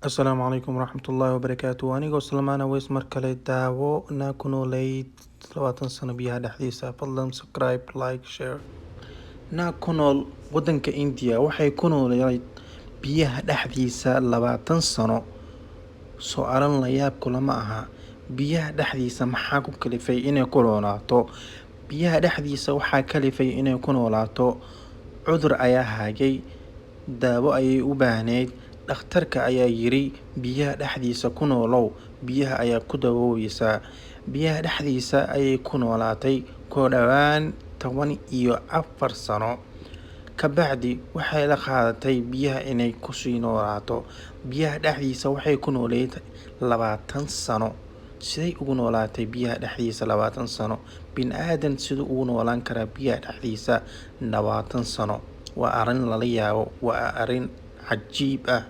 Asalaamu calaykum waraxmatullaahi wabarakaatuh. Anigoo Salmaan Aweys mar kale daawo naa ku noolayd 20 sano biyaha dhexdiisa. Fadlan subscribe, like, share. Naa ku nool waddanka India waxay ku noolayd biyaha dhexdiisa 20 sano. Su'aalan la yaab kulama aha. Biyaha dhexdiisa maxaa ku kalifay inay ku noolaato? Biyaha dhexdiisa waxaa kalifay inay ku noolaato cudur ayaa haagay, daawo ayay u baahneyd. Dhakhtarka ayaa yiri biyaha dhexdiisa ku noolow, biyaha ayaa ku dawoowaysa. Biyaha dhexdiisa ayay ku noolaatay ku dhawaan 14 sano. Kabacdi waxay la qaadatay biyaha inay ku sii noolaato. Biyaha dhexdiisa waxay ku nooleyd 20 sano. Siday ugu noolaatay biyaha dhexdiisa 20 sano? Bini'aadan siduu ugu noolaan karaa biyaha dhexdiisa 20 sano? Waa arrin lala yaabo, waa arrin cajiib ah.